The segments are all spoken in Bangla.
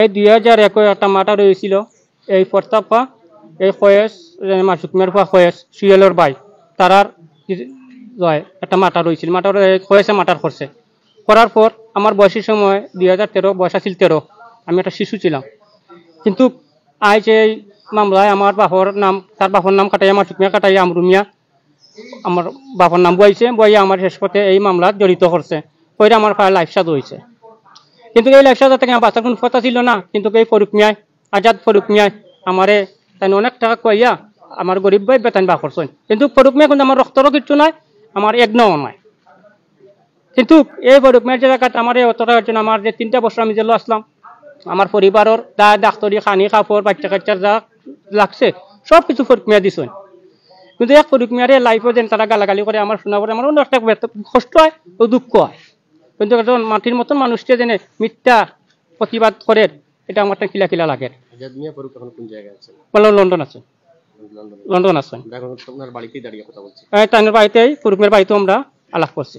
এই 2001 একটা মার্ডার হয়েছিল এই প্রস্তাবপা এই ফয়েজ মাসুকমের পা ফয়েজ সুয়েলের ভাই তারার জয় একটা মার্ডার হয়েছিল মার্ডার ফয়েজে মার্ডার করছে করার পর আমার বয়সের সময় 2013 বয়স আছিল 13 আমি একটা শিশু ছিলাম কিন্তু আজ এই মামলায় আমার বাপর নাম তার বাপর নাম কাটাই আমার সুকমিয়া কাটাই আমরুমিয়া আমার বাপর নাম বইছে বইয়ে আমার শেষ পথে এই মামলাত জড়িত করছে পরে আমার প্রায় লাইফ সাদ হয়েছে কিন্তু এই লাইফ সাদা থেকে আমার বাচ্চার কোনো কথা ছিল না কিন্তু এই ফরুক মিয়ায় আজাদ ফরুক মিয়ায় আমারে তাই অনেক টাকা কইয়া আমার গরিব ভাই বেতন বা করছেন কিন্তু ফরুক মিয়া কিন্তু আমার রক্তরও কিছু নাই আমার একনাও নাই কিন্তু এই ফরুক মিয়ার জায়গাত আমার এই অতটার জন্য আমার যে 3টা বছর আমি জেলে আসলাম আমার পরিবারের ডাক্তারি খানি কাপড় বাচ্চা কাচ্চার যা লাগছে সব কিছু ফরুক মিয়া দিছেন কিন্তু এক ফরুক মিয়ারে লাইফে যেন তারা গালাগালি করে আমার শোনা পরে আমার অনেক কষ্ট হয় ও দুঃখ হয় কিন্তু একজন মাটির মতন মানুষকে যেন মিথ্যা প্রতিবাদ করে এটা আমার কিলা কিলা লাগে লন্ডন আছে লন্ডন আছেন তাদের বাড়িতেই ফরুকের বাড়িতেও আমরা আলাপ করছি।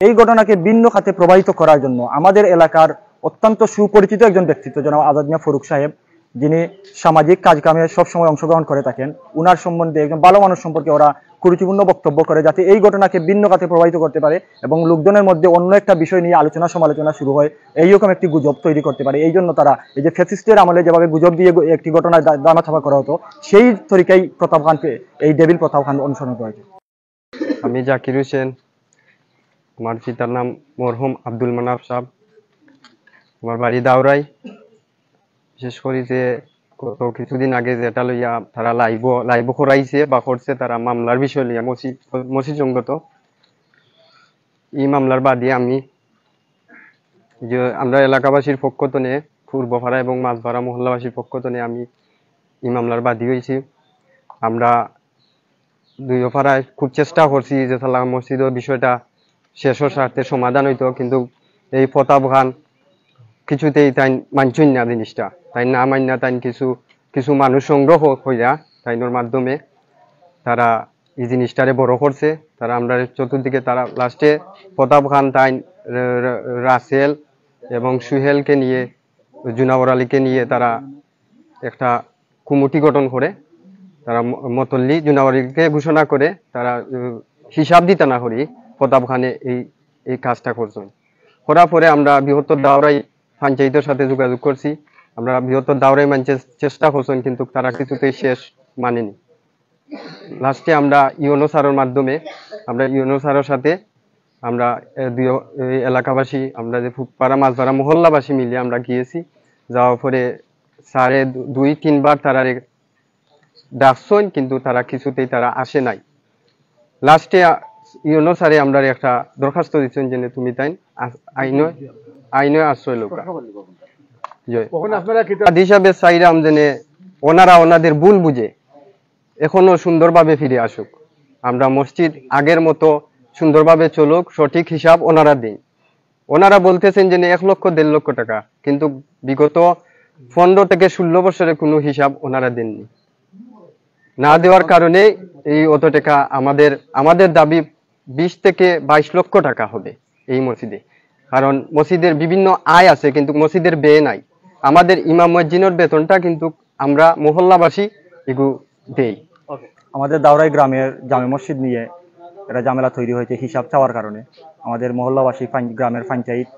এই ঘটনাকে ভিন্ন খাতে প্রবাহিত করার জন্য আমাদের এলাকার অত্যন্ত সুপরিচিত একজন ব্যক্তিত্ব জনাব আজাদ মিয়া ফারুক সাহেব, যিনি সামাজিক কাজকামে সবসময় অংশগ্রহণ করে থাকেন, উনার সম্বন্ধে একজন ভালো মানুষ সম্পর্কে ওরা কুরুচিপূর্ণ বক্তব্য করে যাতে এই ঘটনাকে ভিন্ন খাতে প্রবাহিত করতে পারে এবং লোকজনের মধ্যে অন্য একটা বিষয় নিয়ে আলোচনা সমালোচনা শুরু হয়, এইরকম একটি গুজব তৈরি করতে পারে। এই জন্য তারা এই যে ফ্যাসিস্টের আমলে যেভাবে গুজব দিয়ে একটি ঘটনা দামাচাপা করা হতো, সেই তরিকায় প্রতাপ খানকে এই ডেভিল প্রতাপ খান অনুসরণ করেছে। আমি জাকির হোসেন, আমার পিতার নাম মরহুম আব্দুল মানাফ সাহেব, আমার বাড়ি দাওরাই। বিশেষ করে যে গত কিছুদিন আগে যেটা লইয়া তারা লাইভ করাইছে বা করছে, তারা মামলার বিষয় লইয়া মসিজঙ্গত এই মামলার বাদী আমি যে আমরা এলাকাবাসীর পক্ষ থেকে পূর্বপাড়া এবং মাঝপাড়া মহল্লাবাসীর পক্ষ থেকে আমি এই মামলার বাদী হয়েছি। আমরা দুই পাড়ায় খুব চেষ্টা করছি যে সালাম মসজিদের বিষয়টা শেষ স্বার্থে সমাধান হইতো, কিন্তু এই প্রতাপ খান কিছুতেই তাই মানছেন না জিনিসটা, তাই না মান্য তাই কিছু মানুষ সংগ্রহ হইয়া তাইনোর মাধ্যমে তারা এই জিনিসটারে বড় করছে। তারা আমরা চতুর্দিকে তারা লাস্টে প্রতাপ খান তাই রাসেল এবং সুহেলকে নিয়ে জুনাবর আলীকে নিয়ে তারা একটা কমিটি গঠন করে তারা মতল্লি জুনাবরীকে ঘোষণা করে তারা হিসাব দিতে না করি প্রতাপ খানে এই কাজটা করছেন। করার পরে আমরা বৃহত্তর দাওরাই পঞ্চায়েতের সাথে যোগাযোগ করছি, আমরা বৃহত্তর দাওরাই মানতে চেষ্টা করছেন কিন্তু তারা কিছুতেই শেষ মানেনি। লাস্টে আমরা ইউনো স্যারের মাধ্যমে আমরা ইউনো স্যারের সাথে আমরা এলাকাবাসী আমরা যে ফুকপাড়া মাঝপাড়া মহল্লাবাসী মিলে আমরা গিয়েছি। যাওয়ার পরে স্যারে 2-3 বার তারা ডাকছেন কিন্তু তারা কিছুতেই তারা আসে নাই। লাস্টে ইউনো স্যারে আমরা একটা দরখাস্ত দিচ্ছেন যে তুমি তাই আইনে আশ্রয় লোক হিসাবে চাইরাম যে ওনারা ওনাদের ভুল বুঝে এখনো সুন্দরভাবে ফিরে আসুক, আমরা মসজিদ আগের মতো সুন্দরভাবে চলুক, সঠিক হিসাব ওনারা দিন। ওনারা বলতেছেন যে 1-1.5 লক্ষ টাকা, কিন্তু বিগত 15 থেকে 16 বছরে কোনো হিসাব ওনারা দেননি। না দেওয়ার কারণে এই অত টাকা আমাদের দাবি 20 থেকে 22 লক্ষ টাকা হবে এই মসজিদে, কারণ মসজিদের বিভিন্ন আয় আছে কিন্তু মসজিদের ব্যয় নাই। আমাদের ইমাম মুয়াজ্জিনের বেতনটা কিন্তু আমরা মহল্লাবাসী এগুলো দেই। আমাদের দাওরাই গ্রামের জামে মসজিদ নিয়ে একটা ঝামেলা তৈরি হয়েছে হিসাব চাওয়ার কারণে। আমাদের মহল্লাবাসী গ্রামের পঞ্চায়েত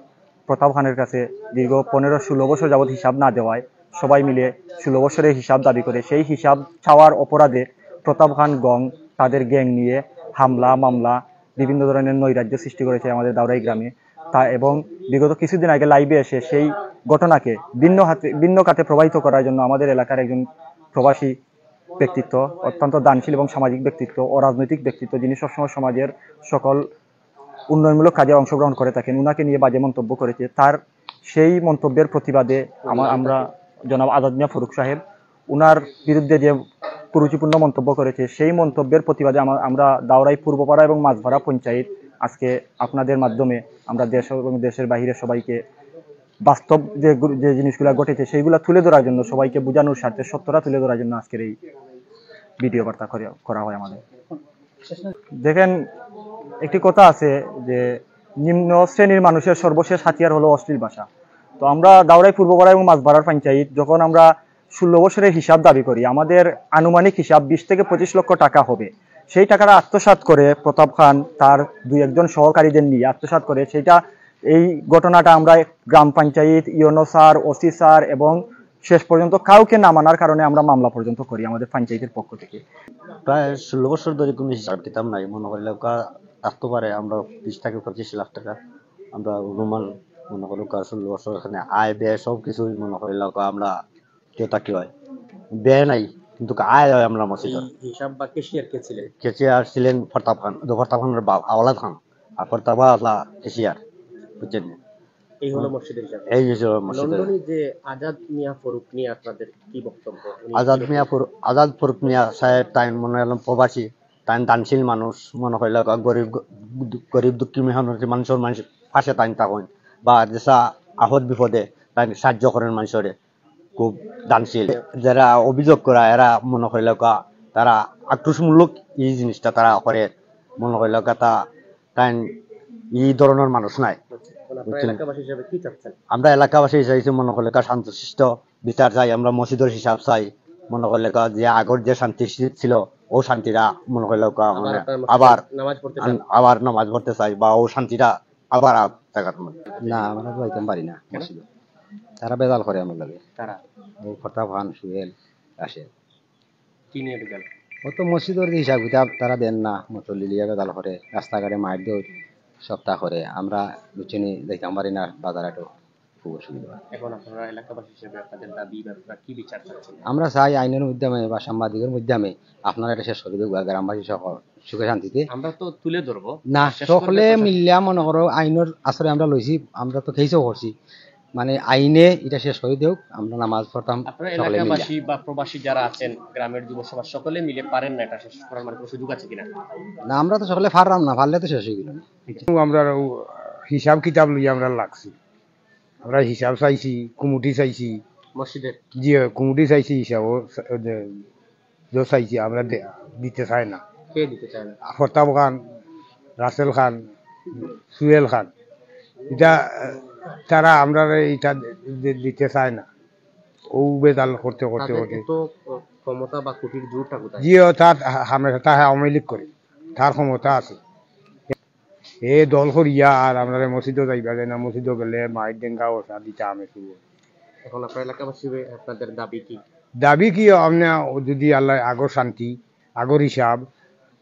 প্রতাপ খানের কাছে দীর্ঘ 15-16 বছর যাবৎ হিসাব না দেওয়ায় সবাই মিলে 16 বছরের হিসাব দাবি করে সেই হিসাব চাওয়ার অপরাধে প্রতাপ খান গং তাদের গ্যাং নিয়ে হামলা মামলা বিভিন্ন ধরনের নৈরাজ্য সৃষ্টি করেছে আমাদের দাওরাই গ্রামে। এবং বিগত কিছুদিন আগে লাইভে এসে সেই ঘটনাকে ভিন্ন খাতে প্রবাহিত করার জন্য আমাদের এলাকার একজন প্রবাসী ব্যক্তিত্ব, অত্যন্ত দানশীল এবং সামাজিক ব্যক্তিত্ব ও রাজনৈতিক ব্যক্তিত্ব, যিনি সবসময় সমাজের সকল উন্নয়নমূলক কাজে অংশগ্রহণ করে থাকেন, উনাকে নিয়ে বাজে মন্তব্য করেছে। তার সেই মন্তব্যের প্রতিবাদে আমরা জনাব আজাদ মিয়া ফারুক সাহেব উনার বিরুদ্ধে যে কুরুচিপূর্ণ মন্তব্য করেছে সেই মন্তব্যের প্রতিবাদে আমরা দাওরাই পূর্বপাড়া এবং মাঝপাড়া পঞ্চায়েত আজকে আপনাদের মাধ্যমে আমরা দেশ এবং দেশের বাহিরে সবাইকে বাস্তব যে জিনিসগুলো ঘটেছে সেইগুলো তুলে ধরার জন্য, সবাইকে বোঝানোর স্বার্থে সত্যটা তুলে ধরার জন্য আজকের এই ভিডিও বার্তা করা হয় আমাদের। দেখেন, একটি কথা আছে যে নিম্ন শ্রেণীর মানুষের সর্বশেষ হাতিয়ার হলো অশ্লীল ভাষা। তো আমরা দাউরাই পূর্বপাড়া এবং মাঝবাড়ার পঞ্চায়েত যখন আমরা 16 বছরের হিসাব দাবি করি, আমাদের আনুমানিক হিসাব 20 থেকে 25 লক্ষ টাকা হবে। সেই টাকাটা আত্মসাৎ করে প্রতাপ খান তার 2-1 সহকারীদের নিয়ে আত্মসাৎ করে, সেটা এই ঘটনাটা আমরা গ্রাম panchayat, UNO sir, OC sir এবং শেষ পর্যন্ত কাউকে না মানার কারণে আমরা মামলা পর্যন্ত করি আমাদের পঞ্চায়েতের পক্ষ থেকে। প্রায় 16 বছর ধরে কোনো হিসাব কিতাব নাই, মনে করলে আসতে পারে আমরা 20 থেকে 25 লাখ টাকা আমরা রুমাল মনে করলো 16 বছর এখানে আয় ব্যয় সব কিছুই মনে করলে আমরা কেউ তাকে হয় ব্যয় নাই কিন্তু আয় হয় আমরা মসজিদের হিসাব বা কেশিয়ার কে ছিলেন? কেচিয়ার ছিলেন ফরতাব খান, ফরতাব খানের বাপ আওলাদ খান, আর ফরতাব আল্লাহ কেশিয়ার, বুঝছেন? এই হলো মসজিদের হিসাব। এই হিসেবে মসজিদের লন্ডনে যে আজাদ মিয়া ফারুক নিয়ে আপনাদের কি বক্তব্য? আজাদ ফারুক মিয়া সাহেব তাই মনে হলাম প্রবাসী, তাই দানশীল মানুষ, মনে হইল গরিব দুঃখী মানুষের পাশে তাই থাকেন বা যেসা আহত বিপদে তাই সাহায্য করেন মানুষের, খুব দানশীল। যারা অভিযোগ করা এরা মনে হইল তারা আক্রোশমূলক এই জিনিসটা তারা করে, মনে হইল তাই এই ধরনের মানুষ নাই। এলাকাবাসী হিসেবে কি চাচ্ছেন? আমরা এলাকাবাসী হিসাবে মনে করলে শান্তশিষ্ট বিচার চাই, আমরা মসজিদের হিসাব চাই, মনে করলে যে আগর যে শান্তি ছিল ও শান্তিটা মনে করলে আবার নামাজ পড়তে চাই বা ও শান্তিটা আবার না আমরা যাইতে পারি না মসজিদে, তারা বেজাল করে আমার লাগে। তারা ওই ফরতাব খান, সুহেল আসে, কি নিয়ে বেজাল? ও তো মসজিদের হিসাব কিতাব তারা দেন না, মুসল্লি লিয়া বেজাল করে, রাস্তাঘাটে মাইর দিয়ে সপ্তাহ করে, আমরা বুঝিনি যাইতে পারি না, বাজারহাটও খুব অসুবিধা। এখন আপনারা এলাকাবাসী হিসেবে আপনাদের দাবি বা কি বিচার চাচ্ছেন? আমরা চাই আইনের মাধ্যমে বা সাংবাদিকের মাধ্যমে আপনারা এটা শেষ করে দেব, গ্রামবাসী সকল সুখে শান্তিতে। আমরা তো তুলে ধরবো না, সকলে মিলিয়া মনে করো আইনের আশ্রয় আমরা লইছি, আমরা তো খেয়েছেও করছি, মানে আইনে এটা শেষ করে দেব, আমরা নামাজ পড়তাম আপনারা সকলে এলাকাবাসী মিলিয়া। বা প্রবাসী যারা আছেন গ্রামের যুব সমাজ সকলে মিলে পারেন না এটা শেষ করার মানে কোনো সুযোগ আছে কিনা? না আমরা তো সকলে পারলাম না, পারলে তো শেষ হয়ে গেল। আমরা হিসাব কিতাব লইয়া আমরা লাগছি, আমরা হিসাব চাইছি, কমিটি চাইছি, মসজিদের যে কমিটি চাইছি হিসাব চাইছি, আমরা দিতে চাই না। কে দিতে চায় না? ফরতাব খান, রাসেল খান, সুহেল খান, এটা তারা আমরা এটা দিতে চায় না, ও বেদাল করতে করতে করতে তো ক্ষমতা বা কুটির জোরটা কোথায়? জিও তার হামেশা তাহা আওয়ামী লীগ করে, তার ক্ষমতা আছে। এ দল করিয়া আর আমরা মসজিদও যাইবা যায় না, মসজিদও গেলে মাইর ডেঙ্গা ওষা দিতে আমি শুরু। এখন আপনার এলাকাবাসী আপনাদের দাবি কি? দাবি কি আমরা যদি আল্লাহ আগর শান্তি আগর হিসাব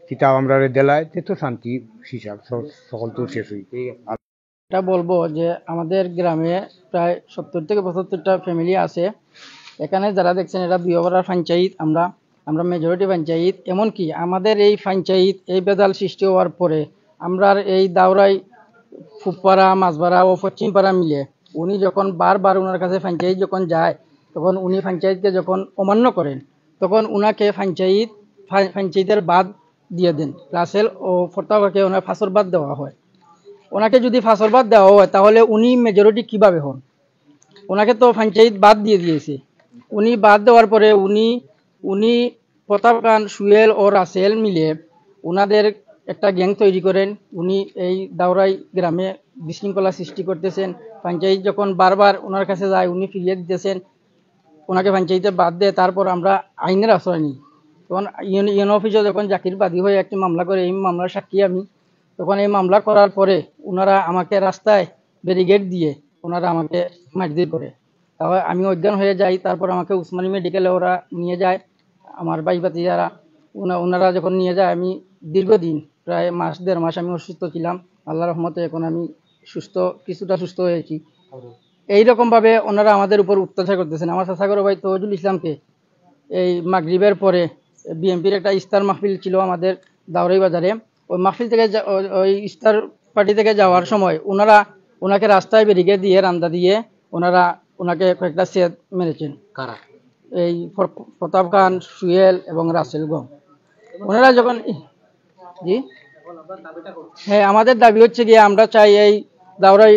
কিতাব আমরা দেলায় তো শান্তি হিসাব সকল তো শেষ হই। এটা বলবো যে আমাদের গ্রামে প্রায় 70 থেকে 75টা ফ্যামিলি আছে। এখানে যারা দেখছেন এরা বিয়বরা পঞ্চায়েত, আমরা মেজরিটি পঞ্চায়েত। এমনকি আমাদের এই পঞ্চায়েত এই বেদাল সৃষ্টি হওয়ার পরে আমরা এই দাওরাই ফুপাড়া, মাঝপাড়া ও পশ্চিমপাড়া মিলে উনি যখন বারবার ওনার কাছে পঞ্চায়েত যখন যায়, তখন উনি পঞ্চায়েতকে যখন অমান্য করেন, তখন উনাকে পঞ্চায়েতের বাদ দিয়ে দেন। রাসেল ও ফরতাবাকে ওনার ফাঁসর বাদ দেওয়া হয়। ওনাকে যদি ফাঁসর বাদ দেওয়া হয় তাহলে উনি মেজরিটি কিভাবে হন? ওনাকে তো পঞ্চায়েত বাদ দিয়ে দিয়েছে। উনি বাদ দেওয়ার পরে উনি প্রতাপ খান, সুহেল ও রাসেল মিলে ওনাদের একটা গ্যাং তৈরি করেন। উনি এই দাওরাই গ্রামে বিশৃঙ্খলা সৃষ্টি করতেছেন। পঞ্চায়েত যখন বারবার ওনার কাছে যায় উনি ফিরিয়ে দিতেছেন, ওনাকে পঞ্চায়েতে বাদ দেয়। তারপর আমরা আইনের আশ্রয় নিই। তখন ইউনো অফিসে যখন জাকির বাদী হয়ে একটি মামলা করে, এই মামলার সাক্ষী আমি, তখন এই মামলা করার পরে ওনারা আমাকে রাস্তায় ব্যারিকেড দিয়ে ওনারা আমাকে মারধর করে। তারপর আমি অজ্ঞান হয়ে যাই। তারপর আমাকে উসমানী মেডিকেলে ওরা নিয়ে যায়, আমার ভাই ভাতিজারা। ওনারা যখন নিয়ে যায়, আমি দীর্ঘদিন প্রায় মাস 1.5 মাস আমি অসুস্থ ছিলাম। আল্লাহর রহমতে এখন আমি কিছুটা সুস্থ হয়েছি। এইরকমভাবে ওনারা আমাদের উপর অত্যাচার করতেছেন। আমার চাচাগর ভাই তৌহিদুল ইসলামকে এই মাগরিবের পরে বিএনপির একটা ইস্তার মাহফিল ছিল আমাদের দাওরাই বাজারে। ওই মাহফিল থেকে ওই ইস্তার পার্টি থেকে যাওয়ার সময় ওনাকে রাস্তায় ব্যারিকেড দিয়ে রান্দা দিয়ে ওনাকে কয়েকটা সেদ মেরেছেন। কারা? এই প্রতাপ খান, সুহেল এবং রাসেল গম। ওনারা যখন হ্যাঁ, আমাদের দাবি হচ্ছে গিয়ে আমরা চাই এই দাওরাই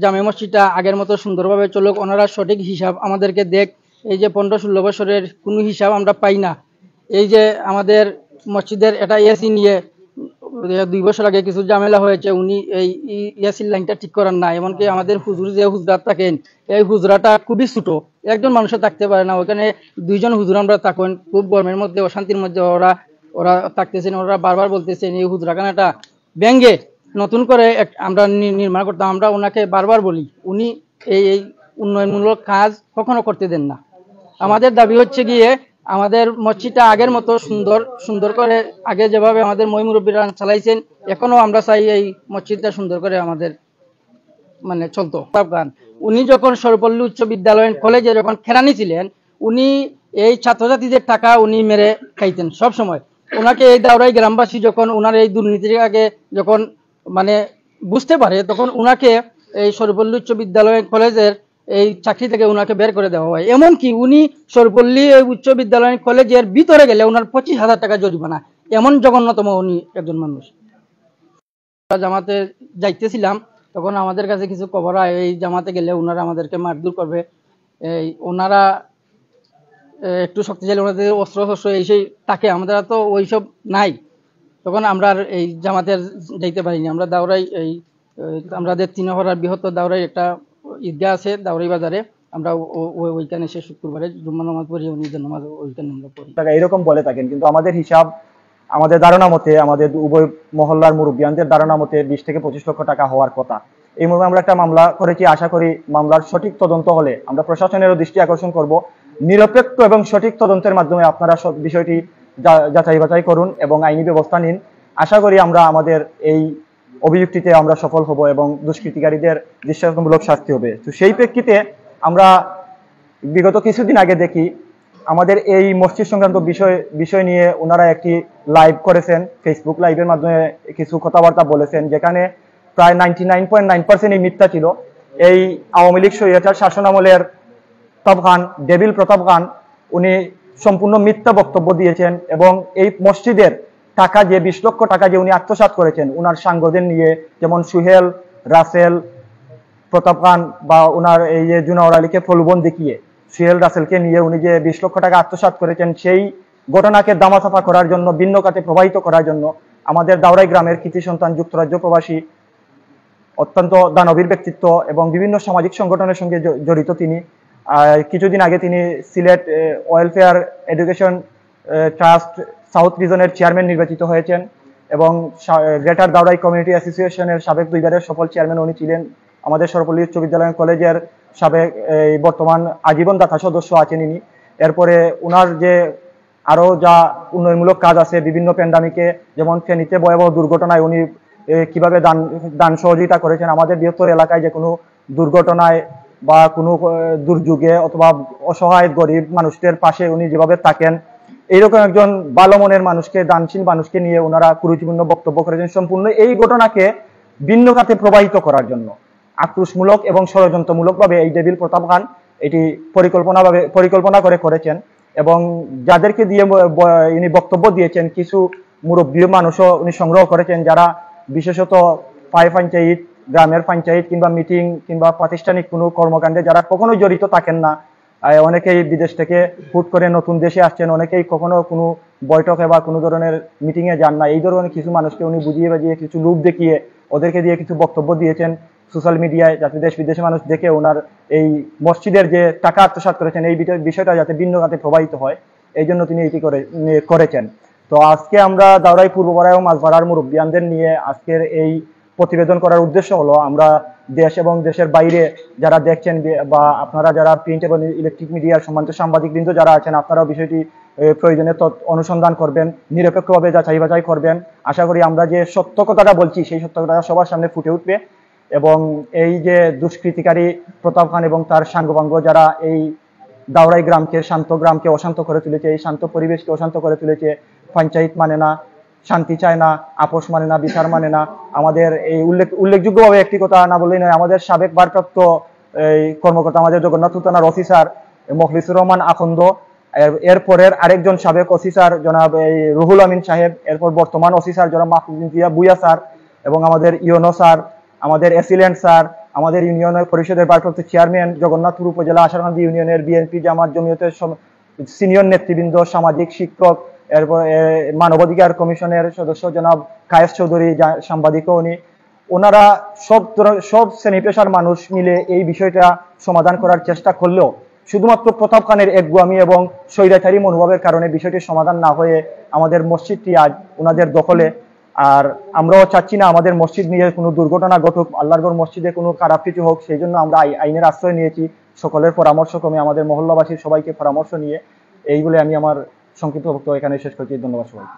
জামে মসজিদটা আগের মতো সুন্দরভাবে চলুক। ওনারা সঠিক হিসাব আমাদেরকে দেখ। এই যে 15-16 বছরের কোনো হিসাব আমরা পাই না। এই যে আমাদের মসজিদের এটা এসি নিয়ে 2 বছর আগে কিছু ঝামেলা হয়েছে, উনি এই ইয়াসির লাইনটা ঠিক করার না। এমনকি আমাদের হুজুর যে হুজরাত থাকেন, এই হুজরাটা খুবই ছোট, একজন মানুষও থাকতে পারে না ওখানে। 2 জন হুজুর আমরা থাকেন, খুব গরমের মধ্যে অশান্তির মধ্যে ওরা থাকতেছেন। ওরা বারবার বলতেছেন এই হুজরাখানাটা ব্যঙ্গে নতুন করে আমরা নির্মাণ করতাম। আমরা ওনাকে বারবার বলি, উনি এই উন্নয়নমূলক কাজ কখনো করতে দেন না। আমাদের দাবি হচ্ছে গিয়ে আমাদের মসজিদটা আগের মতো সুন্দর করে, আগে যেভাবে আমাদের মুরব্বীরা চালাইছেন, এখনো আমরা চাই এই মসজিদটা সুন্দর করে আমাদের মানে চলতো। উনি যখন সর্বপল্লী উচ্চ বিদ্যালয় কলেজে যখন খেরানি ছিলেন, উনি এই ছাত্রছাত্রীদের টাকা উনি মেরে খাইতেন সব সময়। ওনাকে এই দাওরাই গ্রামবাসী যখন ওনার এই দুর্নীতির আগে যখন মানে বুঝতে পারে, তখন ওনাকে এই সর্বপল্লী উচ্চ বিদ্যালয় কলেজের এই চাকরি থেকে ওনাকে বের করে দেওয়া হয়। এমনকি উনি সর্বপল্লী উচ্চ বিদ্যালয় কলেজের ভিতরে গেলে ওনার 25,000 টাকা জরিমানা। এমন জঘন্যতম উনি একজন মানুষ। জামাতে যাইতেছিলাম, তখন আমাদের কাছে কিছু খবর হয় এই জামাতে গেলে ওনারা আমাদেরকে মারধর করবে। এই ওনারা একটু শক্তিশালী, ওনাদের অস্ত্র শস্ত্র এই সেই থাকে, আমাদের তো ওইসব নাই। তখন আমরা আর এই জামাতে যাইতে পারিনি। আমরা দাওরাই আমাদের 3 নম্বর বৃহত্তর দাওরাই একটা ঈদগাহ আছে দাওরাই বাজারে, আমরা ওইখানে সে শুক্রবারে জুম্মা নামাজ পড়ি, ঈদের নামাজ ওইখানে আমরা পড়ি। এরকম বলে থাকেন, কিন্তু আমাদের হিসাব, আমাদের ধারণা মতে, আমাদের উভয় মহল্লার মুরব্বিয়ানদের ধারণা মতে 20 থেকে 25 লক্ষ টাকা হওয়ার কথা। এই মর্মে আমরা একটা মামলা করেছি। আশা করি মামলার সঠিক তদন্ত হলে আমরা প্রশাসনেরও দৃষ্টি আকর্ষণ করব। নিরপেক্ষ এবং সঠিক তদন্তের মাধ্যমে আপনারা সব বিষয়টি যাচাই বাছাই করুন এবং আইনি ব্যবস্থা নিন। আশা করি আমরা আমাদের এই অভিযুক্তিতে আমরা সফল হব এবং দুষ্কৃতিকারীদের দৃষ্টান্তমূলক শাস্তি হবে। তো সেই প্রেক্ষিতে আমরা বিগত কিছুদিন আগে দেখি আমাদের এই মসজিদ সংক্রান্ত বিষয় নিয়ে ওনারা একটি লাইভ করেছেন, ফেসবুক লাইভের মাধ্যমে কিছু কথাবার্তা বলেছেন, যেখানে প্রায় 99.9% এই মিথ্যা ছিল। এই আওয়ামী লীগ স্বৈরাচার শাসনামলের প্রতাপ খান, ডেভিল প্রতাপ খান, উনি সম্পূর্ণ মিথ্যা বক্তব্য দিয়েছেন এবং এই মসজিদের টাকা যে 20 লক্ষ টাকা যে উনি আত্মসাৎ করেছেন উনার সাংগদের নিয়ে, যেমন সুহেল, রাসেল, প্রতাপ খান বা উনার এই যে জুনাওয়ার আলীকে প্রলোভন দেখিয়ে সুহেল রাসেলকে নিয়ে উনি যে 20 লক্ষ টাকা আত্মসাৎ করেছেন, সেই ঘটনাকে দামাচাপা করার জন্য, ভিন্ন খাতে প্রবাহিত করার জন্য আমাদের দাওরাই গ্রামের কৃতি সন্তান, যুক্তরাজ্য প্রবাসী, অত্যন্ত দানবীর ব্যক্তিত্ব এবং বিভিন্ন সামাজিক সংগঠনের সঙ্গে জড়িত তিনি। কিছুদিন আগে তিনি Sylhet welfare education trust south রিজনের চেয়ারম্যান নির্বাচিত হয়েছেন এবং গ্রেটার দাওরাই কমিউনিটি অ্যাসোসিয়েশনের সাবেক 2 বারের সফল চেয়ারম্যান উনি ছিলেন। আমাদের সর্বপল্লী উচ্চ বিদ্যালয় কলেজের সাবেক বর্তমান আজীবন দাতা সদস্য আছেন ইনি। এরপরে উনার যে আরো যা উন্নয়নমূলক কাজ আছে, বিভিন্ন প্যান্ডামিকে, যেমন ফেনীতে ভয়াবহ দুর্ঘটনায় উনি কিভাবে দান সহযোগিতা করেছেন, আমাদের বৃহত্তর এলাকায় যে কোনো দুর্ঘটনায় বা কোনো দুর্যোগে অথবা অসহায় গরিব মানুষদের পাশে উনি যেভাবে থাকেন, এইরকম একজন ভালো মনের মানুষকে, দানশীল মানুষকে নিয়ে ওনারা কুরুচিপূর্ণ বক্তব্য করেছেন, সম্পূর্ণ এই ঘটনাকে ভিন্ন খাতে প্রবাহিত করার জন্য আক্রোশমূলক এবং ষড়যন্ত্রমূলকভাবে এই ডেভিল প্রতাপ খান এটি পরিকল্পনা করে করেছেন। এবং যাদেরকে দিয়ে ইনি বক্তব্য দিয়েছেন, কিছু মুরব্বী মানুষও উনি সংগ্রহ করেছেন, যারা বিশেষত পঞ্চায়েত, গ্রামের পঞ্চায়েত কিংবা মিটিং কিংবা প্রাতিষ্ঠানিক কোনো কর্মকাণ্ডে যারা কখনো জড়িত থাকেন না। অনেকেই বিদেশ থেকে হুট করে নতুন দেশে আসছেন, অনেকেই কখনো কোনো বৈঠকে বা কোনো ধরনের মিটিংয়ে যান না। এই ধরনের কিছু মানুষকে উনি বুঝিয়ে বাজিয়ে, কিছু লোভ দেখিয়ে ওদেরকে দিয়ে কিছু বক্তব্য দিয়েছেন সোশ্যাল মিডিয়ায়, যাতে দেশ বিদেশে মানুষ দেখে ওনার এই মসজিদের যে টাকা আত্মসাৎ করেছেন এই বিষয়টা যাতে ভিন্ন খাতে প্রবাহিত হয়, এই জন্য তিনি এটি করেছেন। তো আজকে আমরা দাওরাই পূর্বপাড়া এবং মাঝপাড়ার মুরব্বিয়ানদের নিয়ে আজকের এই প্রতিবেদন করার উদ্দেশ্য হলো, আমরা দেশ এবং দেশের বাইরে যারা দেখছেন বা আপনারা যারা প্রিন্ট এবং ইলেকট্রিক মিডিয়ার সম্মানিত সাংবাদিকবৃন্দ যারা আছেন, আপনারাও বিষয়টি প্রয়োজনে অনুসন্ধান করবেন, নিরপেক্ষভাবে যাচাই বাছাই করবেন। আশা করি আমরা যে সত্য কথাটা বলছি সেই সত্য কথাটা সবার সামনে ফুটে উঠবে এবং এই যে দুষ্কৃতিকারী প্রতাপ খান এবং তার সাঙ্গপাঙ্গ যারা এই দাওরাই গ্রামকে, শান্ত গ্রামকে অশান্ত করে তুলেছে, এই শান্ত পরিবেশকে অশান্ত করে তুলেছে, পঞ্চায়েত মানে না, শান্তি চায় না, আপোষ মানে না, বিচার মানে না। আমাদের এই উল্লেখযোগ্যভাবে একটি কথা না বললেই নয়, আমাদের সাবেক ভারপ্রাপ্ত এই কর্মকর্তা, আমাদের জগন্নাথ থানার অফিসার মখলিসুর রহমান আখন্দ, এরপরের আরেকজন সাবেক অফিসার জনাব এই রুহুল আমিন সাহেব, এরপর বর্তমান অফিসার জনাব মাহফুজিয়া বুয়া স্যার এবং আমাদের ইউনো স্যার, আমাদের এসিলেন্ট স্যার, আমাদের ইউনিয়নের পরিষদের ভারপ্রাপ্ত চেয়ারম্যান, জগন্নাথপুর উপজেলা আশারকান্দি ইউনিয়নের বিএনপি জামাত জমিয়তের সিনিয়র নেতৃবৃন্দ, সামাজিক, শিক্ষক, এরপর মানবাধিকার কমিশনের সদস্য জনাব কায়েস চৌধুরী, সাংবাদিকও উনি, ওনারা সব শ্রেণী পেশার মানুষ মিলে এই বিষয়টা সমাধান করার চেষ্টা করলেও শুধুমাত্র প্রতাপ খানের একগুয়ামি এবং স্বৈরাচারী মনোভাবের কারণে বিষয়টির সমাধান না হয়ে আমাদের মসজিদটি আজ ওনাদের দখলে। আর আমরাও চাচ্ছি না আমাদের মসজিদ নিয়ে কোনো দুর্ঘটনা ঘটুক, আল্লাহর মসজিদে কোনো খারাপ কিছু হোক, সেই জন্য আমরা আইনের আশ্রয় নিয়েছি। সকলের পরামর্শ ক্রমে আমাদের মহল্লাবাসীর সবাইকে পরামর্শ নিয়ে এই বলে আমি আমার সংক্ষিপ্ত বক্তব্য এখানে শেষ করছি। ধন্যবাদ সবাই।